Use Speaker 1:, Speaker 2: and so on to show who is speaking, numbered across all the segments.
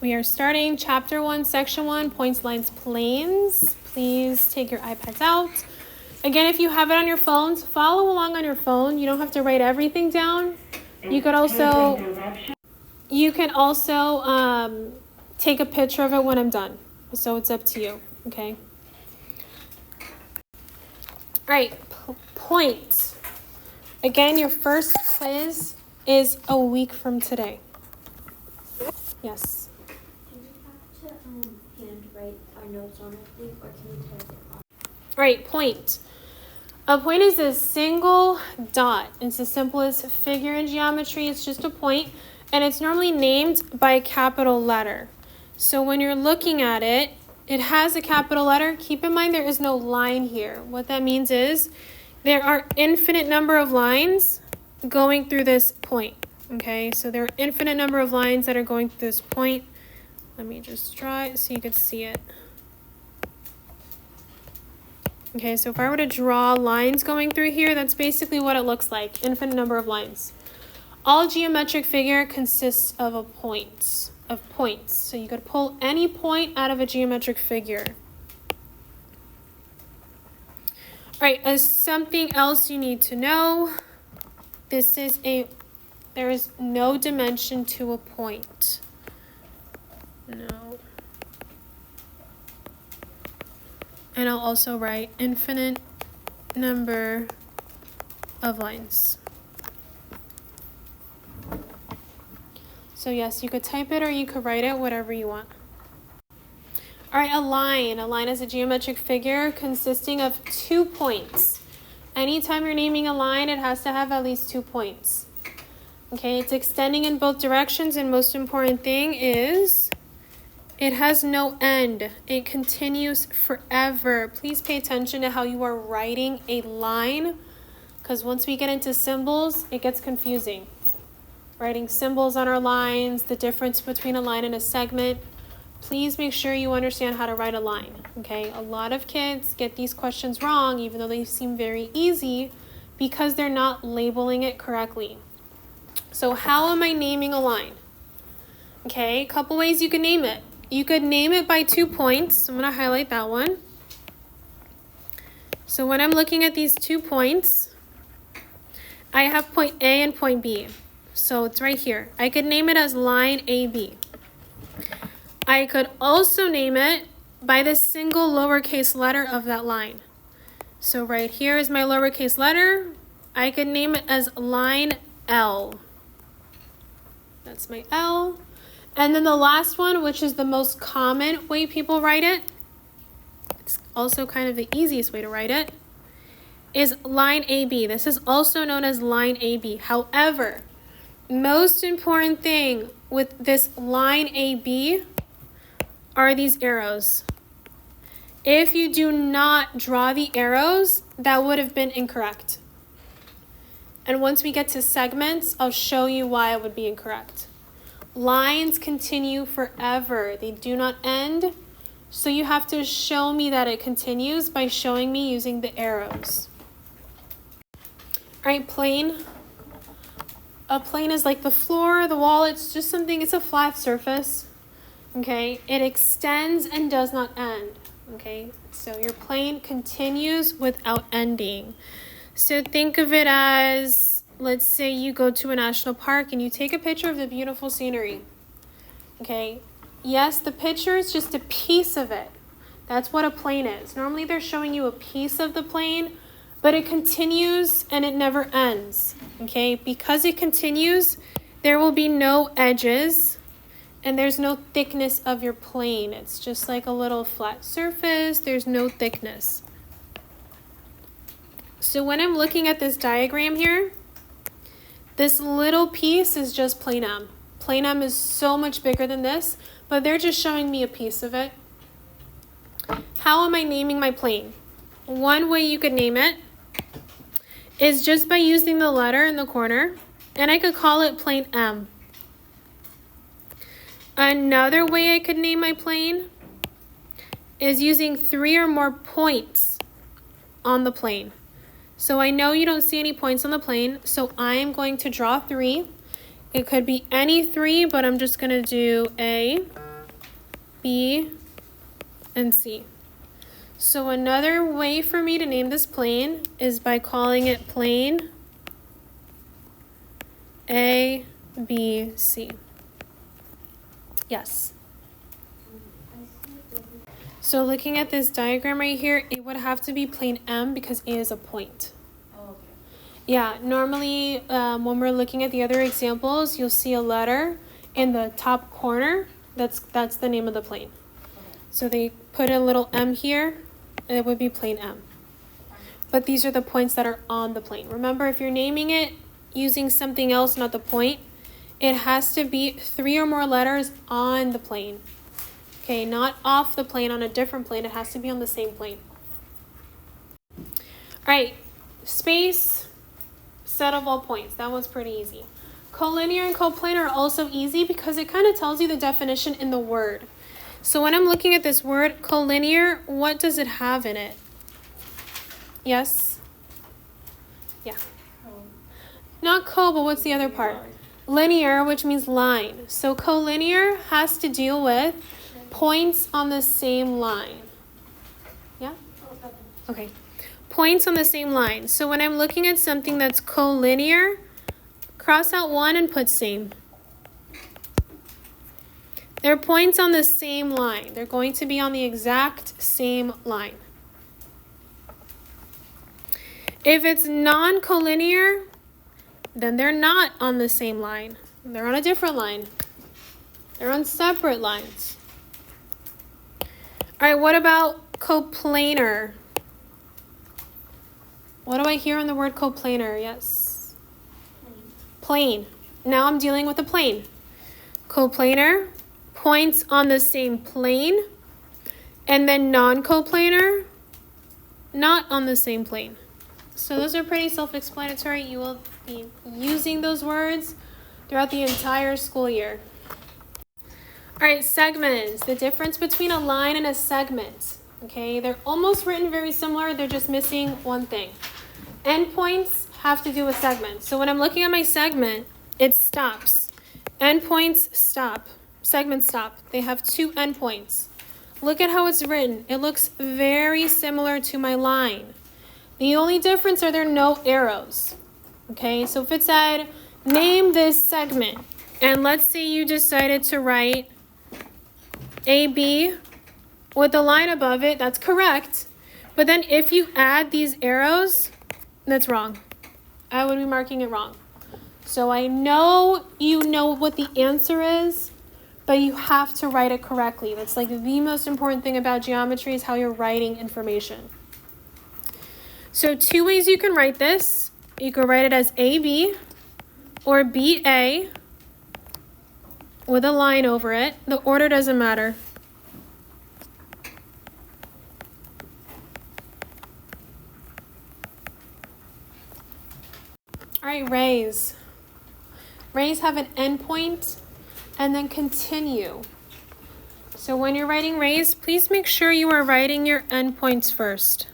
Speaker 1: We are starting chapter 1, section 1, points, lines, planes. Please take your iPads out. Again, if you have it on your phones, follow along on your phone. You don't have to write everything down. You can also take a picture of it when I'm done. So it's up to you, okay? All right, point. Again, your first quiz is a week from today. Yes.
Speaker 2: Do we have to handwrite our notes on a thing, or can we type it off?
Speaker 1: All right, point. A point is a single dot. It's the simplest figure in geometry. It's just a point, and it's normally named by a capital letter. So when you're looking at it, it has a capital letter. Keep in mind there is no line here. What that means is there are infinite number of lines going through this point. Okay, so there are infinite number of lines that are going through this point. Let me just draw it so you can see it. Okay, so if I were to draw lines going through here, that's basically what it looks like, infinite number of lines. All geometric figure consists of points. So you could pull any point out of a geometric figure. All right, as something else you need to know, there is no dimension to a point. No. And I'll also write infinite number of lines. So yes, you could type it or you could write it, whatever you want. All right, a line. A line is a geometric figure consisting of 2 points. Anytime you're naming a line, it has to have at least 2 points. Okay, it's extending in both directions, and most important thing is it has no end. It continues forever. Please pay attention to how you are writing a line, because once we get into symbols, it gets confusing. Writing symbols on our lines, the difference between a line and a segment. Please make sure you understand how to write a line, okay? A lot of kids get these questions wrong, even though they seem very easy, because they're not labeling it correctly. So how am I naming a line? Okay, a couple ways you can name it. You could name it by 2 points. I'm going to highlight that one. So when I'm looking at these 2 points, I have point A and point B. So it's right here. I could name it as line AB. I could also name it by the single lowercase letter of that line. So right here is my lowercase letter. I could name it as line L. That's my L. And then the last one, which is the most common way people write it, it's also kind of the easiest way to write it, is line AB. This is also known as line AB. However, most important thing with this line AB are these arrows. If you do not draw the arrows, that would have been incorrect. And once we get to segments, I'll show you why it would be incorrect. Lines continue forever. They do not end. So you have to show me that it continues by showing me using the arrows. All right, plane. A plane is like the floor, the wall. It's just something, it's a flat surface. Okay, it extends and does not end. Okay, so your plane continues without ending. So think of it as, let's say you go to a national park and you take a picture of the beautiful scenery. Okay, yes, the picture is just a piece of it. That's what a plane is. Normally they're showing you a piece of the plane, but it continues and it never ends. Okay, because it continues, there will be no edges and there's no thickness of your plane. It's just like a little flat surface. There's no thickness. So when I'm looking at this diagram here, this little piece is just plane M. Plane M is so much bigger than this, but they're just showing me a piece of it. How am I naming my plane? One way you could name it is just by using the letter in the corner, and I could call it plane M. Another way I could name my plane is using 3 or more points on the plane. So I know you don't see any points on the plane, so I'm going to draw 3. It could be any 3, but I'm just going to do A, B, and C. So another way for me to name this plane is by calling it plane A, B, C. Yes. So looking at this diagram right here, it would have to be plane M because A is a point.
Speaker 3: Oh, okay.
Speaker 1: Yeah, normally when we're looking at the other examples, you'll see a letter in the top corner. That's the name of the plane.
Speaker 3: Okay.
Speaker 1: So they put a little M here, and it would be plane M. But these are the points that are on the plane. Remember, if you're naming it using something else, not the point, it has to be 3 or more letters on the plane. Okay, not off the plane on a different plane. It has to be on the same plane. All right, space, set of all points. That one's pretty easy. Collinear and coplanar are also easy because it kind of tells you the definition in the word. So when I'm looking at this word, collinear, what does it have in it? Yes? Yeah. Not co, but what's the other part? Linear, which means line. So collinear has to deal with points on the same line. Yeah? Okay. Points on the same line. So when I'm looking at something that's collinear, cross out one and put same. They're points on the same line. They're going to be on the exact same line. If it's non-collinear, then they're not on the same line. They're on a different line. They're on separate lines. All right, what about coplanar? What do I hear in the word coplanar? Yes. Plane. Now I'm dealing with a plane. Coplanar, points on the same plane. And then non-coplanar, not on the same plane. So those are pretty self-explanatory. You will be using those words throughout the entire school year. All right, segments. The difference between a line and a segment. Okay, they're almost written very similar. They're just missing one thing. Endpoints have to do with segments. So when I'm looking at my segment, it stops. Endpoints stop. Segments stop. They have 2 endpoints. Look at how it's written. It looks very similar to my line. The only difference are there no arrows. Okay, so if it said, name this segment, and let's say you decided to write AB with a line above it, that's correct. But then if you add these arrows, that's wrong. I would be marking it wrong. So I know you know what the answer is, but you have to write it correctly. That's like the most important thing about geometry is how you're writing information. So 2 ways you can write this. You can write it as AB or BA with a line over it. The order doesn't matter. All right, rays. Rays have an endpoint and then continue. So when you're writing rays, please make sure you are writing your endpoints first.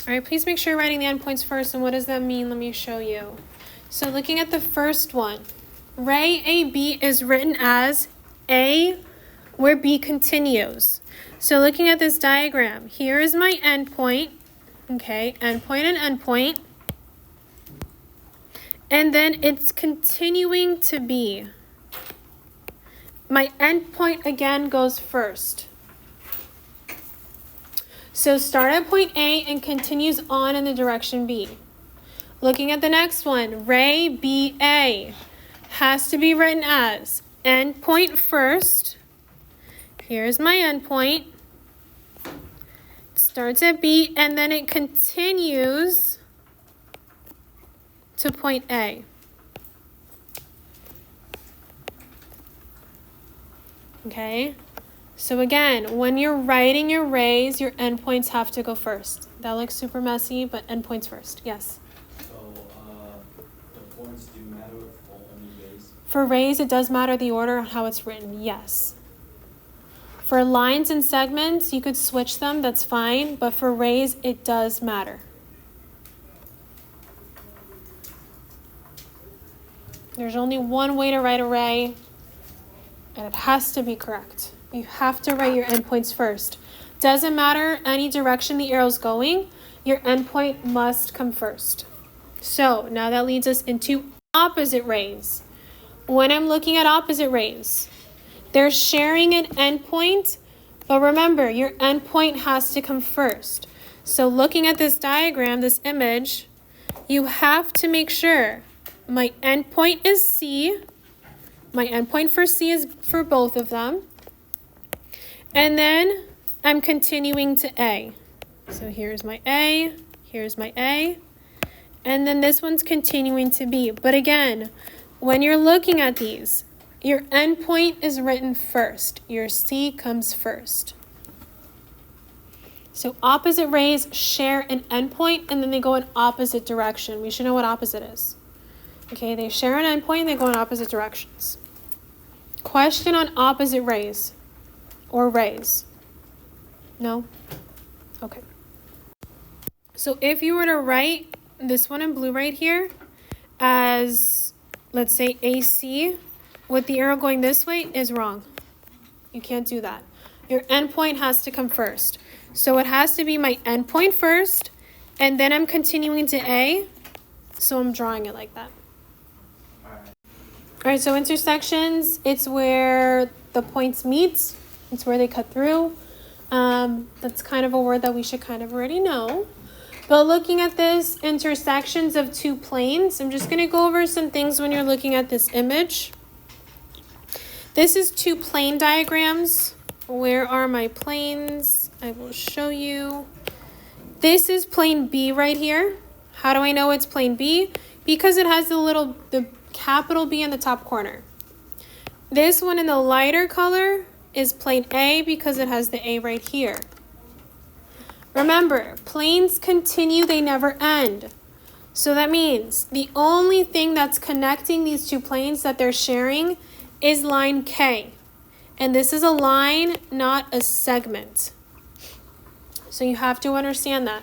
Speaker 1: All right, please make sure you're writing the endpoints first. And what does that mean? Let me show you. So looking at the first one, ray AB is written as A where B continues. So looking at this diagram, here is my endpoint. Okay, endpoint and endpoint. And then it's continuing to B. My endpoint again goes first. So start at point A and continues on in the direction B. Looking at the next one, ray BA has to be written as endpoint first. Here's my endpoint. It starts at B and then it continues to point A. Okay? So again, when you're writing your rays, your endpoints have to go first. That looks super messy, but endpoints first. Yes?
Speaker 4: So the points do matter for only rays?
Speaker 1: For rays, it does matter the order on how it's written. Yes. For lines and segments, you could switch them, that's fine, but for rays, it does matter. There's only one way to write a ray, and it has to be correct. You have to write your endpoints first. Doesn't matter any direction the arrow's going, your endpoint must come first. So now that leads us into opposite rays. When I'm looking at opposite rays, they're sharing an endpoint, but remember, your endpoint has to come first. So looking at this diagram, this image, you have to make sure my endpoint is C. My endpoint for C is for both of them. And then I'm continuing to A. So here's my A, here's my A, and then this one's continuing to B. But again, when you're looking at these, your endpoint is written first. Your C comes first. So opposite rays share an endpoint and then they go in opposite direction. We should know what opposite is. Okay, they share an endpoint, they go in opposite directions. Question on opposite rays or rays? No? Okay. So if you were to write this one in blue right here as, let's say, AC, with the arrow going this way is wrong. You can't do that. Your endpoint has to come first. So it has to be my endpoint first, and then I'm continuing to A, so I'm drawing it like that. All right, so intersections, it's where the points meet. It's where they cut through. That's kind of a word that we should kind of already know. But looking at this, intersections of two planes, I'm just going to go over some things when you're looking at this image. This is two plane diagrams. Where are my planes? I will show you. This is plane B right here. How do I know it's plane B? Because it has the capital B in the top corner. This one in the lighter color is plane A because it has the A right here. Remember, planes continue, they never end. So that means the only thing that's connecting these two planes that they're sharing is line K. And this is a line, not a segment. So you have to understand that.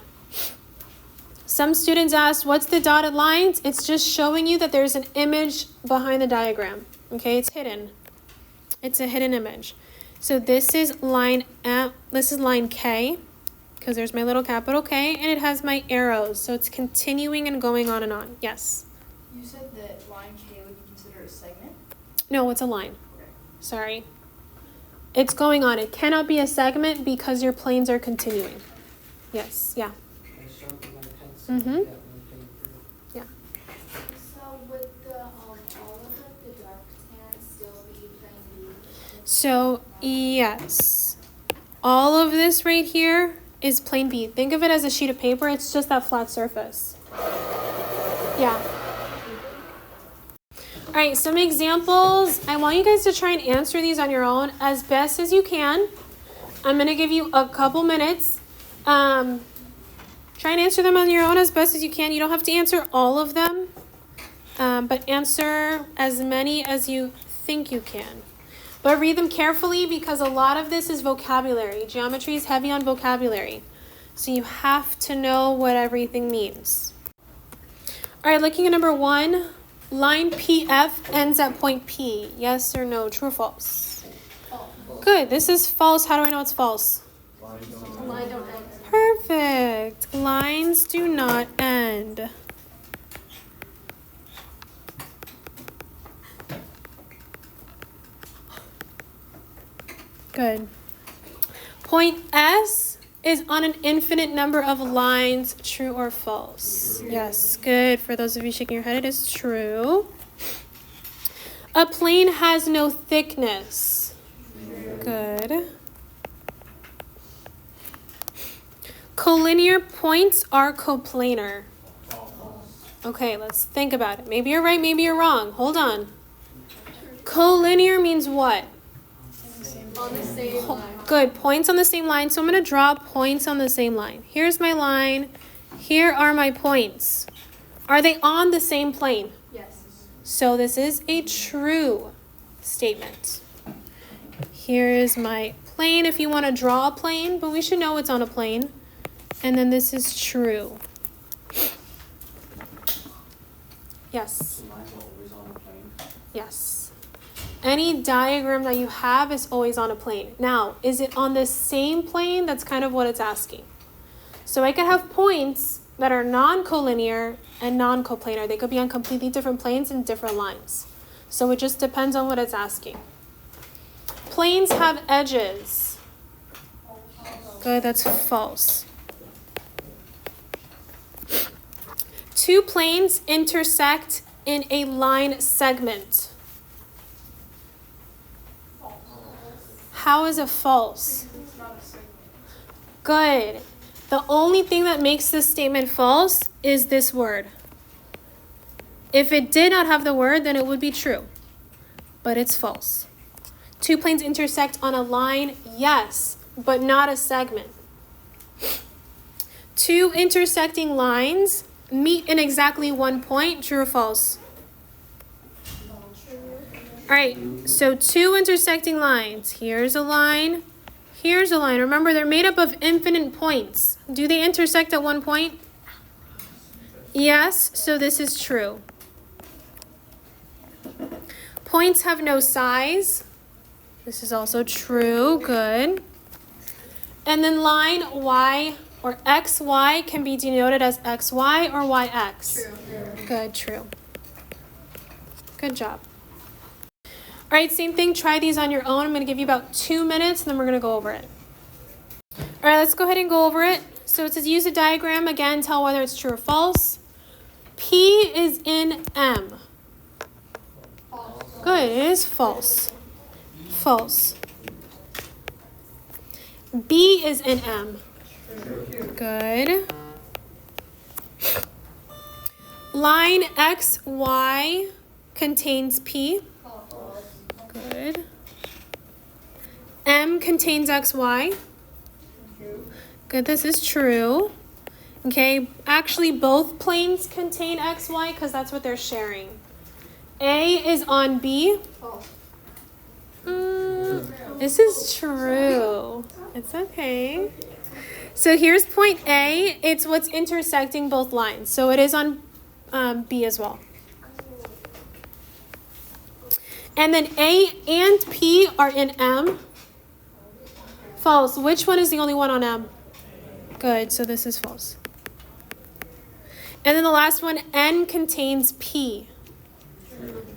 Speaker 1: Some students asked, what's the dotted lines? It's just showing you that there's an image behind the diagram. Okay, it's hidden. It's a hidden image. So this is line K, because there's my little capital K, and it has my arrows. So it's continuing and going on and on. Yes?
Speaker 3: You said that line K would be considered a segment?
Speaker 1: No, it's a line.
Speaker 3: Okay.
Speaker 1: Sorry. It's going on. It cannot be a segment because your planes are continuing. Yes, yeah. Mm-hmm. Yeah.
Speaker 2: So would all of the dark tan still be plane B?
Speaker 1: So, yes. All of this right here is plane B. Think of it as a sheet of paper. It's just that flat surface. Yeah. All right, some examples. I want you guys to try and answer these on your own as best as you can. I'm going to give you a couple minutes. Try and answer them on your own as best as you can. You don't have to answer all of them, but answer as many as you think you can. But read them carefully because a lot of this is vocabulary. Geometry is heavy on vocabulary. So you have to know what everything means. All right, looking at number 1. Line PF ends at point P. Yes or no? True or false?
Speaker 3: False.
Speaker 1: Good. This is false. How do I know it's false?
Speaker 2: Line don't end.
Speaker 1: Perfect. Lines do not end. Good. Point S is on an infinite number of lines. True or false? Yes. Good. For those of you shaking your head, it is true. A plane has no thickness. Good. Collinear points are coplanar. Okay, let's think about it. Maybe you're right, maybe you're wrong. Hold on. Collinear means what?
Speaker 2: On the same line.
Speaker 1: Good, points on the same line. So I'm going to draw points on the same line. Here's my line. Here are my points. Are they on the same plane?
Speaker 2: Yes.
Speaker 1: So this is a true statement. Here is my plane if you want to draw a plane, but we should know it's on a plane. And then this is true. Yes.
Speaker 4: So lines are always on the plane.
Speaker 1: Yes. Any diagram that you have is always on a plane. Now, is it on the same plane? That's kind of what it's asking. So I could have points that are non-collinear and non-coplanar. They could be on completely different planes and different lines. So it just depends on what it's asking. Planes have edges. Good, that's false. Two planes intersect in a line segment. How is it false?
Speaker 3: It's not a segment.
Speaker 1: Good. The only thing that makes this statement false is this word. If it did not have the word, then it would be true. But it's false. Two planes intersect on a line, yes, but not a segment. Two intersecting lines meet in exactly one point, true or false? All right, so two intersecting lines. Here's a line, here's a line. Remember, they're made up of infinite points. Do they intersect at one point? Yes, so this is true. Points have no size. This is also true, good. And then line Y or XY can be denoted as XY or YX.
Speaker 3: True.
Speaker 1: Good, true. Good job. All right, same thing. Try these on your own. I'm going to give you about 2 minutes, and then we're going to go over it. All right, let's go ahead and go over it. So it says use a diagram. Again, tell whether it's true or false. P is in M. Good, it is false. False. B is in M. Good. Line XY contains P. Good. M contains XY. Good, this is true. Okay, actually both planes contain XY because that's what they're sharing. A is on B. This is true. It's okay. So here's point A. It's what's intersecting both lines. So it is on B as well. And then A and P are in M. False. Which one is the only one on M? Good. So this is false. And then the last one, N contains P.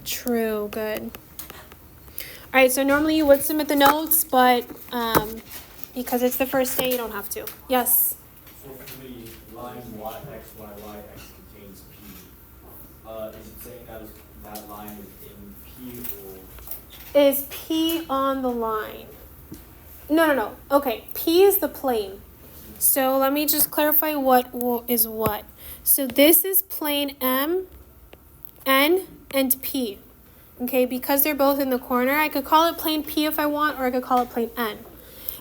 Speaker 1: True. Good. All right, so normally you would submit the notes, but because it's the first day, you don't have to. Yes?
Speaker 4: So for the line Y, X, Y, Y, X contains P, is it saying that line is in P or?
Speaker 1: Is P on the line? No. Okay, P is the plane. So let me just clarify what is what. So this is plane M, N, and P. Okay, because they're both in the corner, I could call it plane P if I want, or I could call it plane N.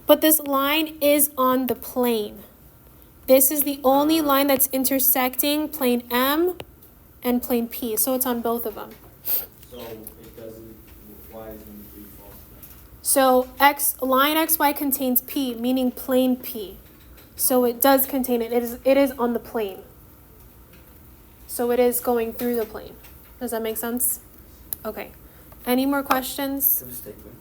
Speaker 1: But this line is on the plane. This is the only line that's intersecting plane M and plane P, so it's on both of them.
Speaker 4: So it doesn't, Y isn't P false?
Speaker 1: So line XY contains P, meaning plane P. So it does contain it. It is on the plane. So it is going through the plane. Does that make sense? Okay. Any more questions?
Speaker 5: Statement.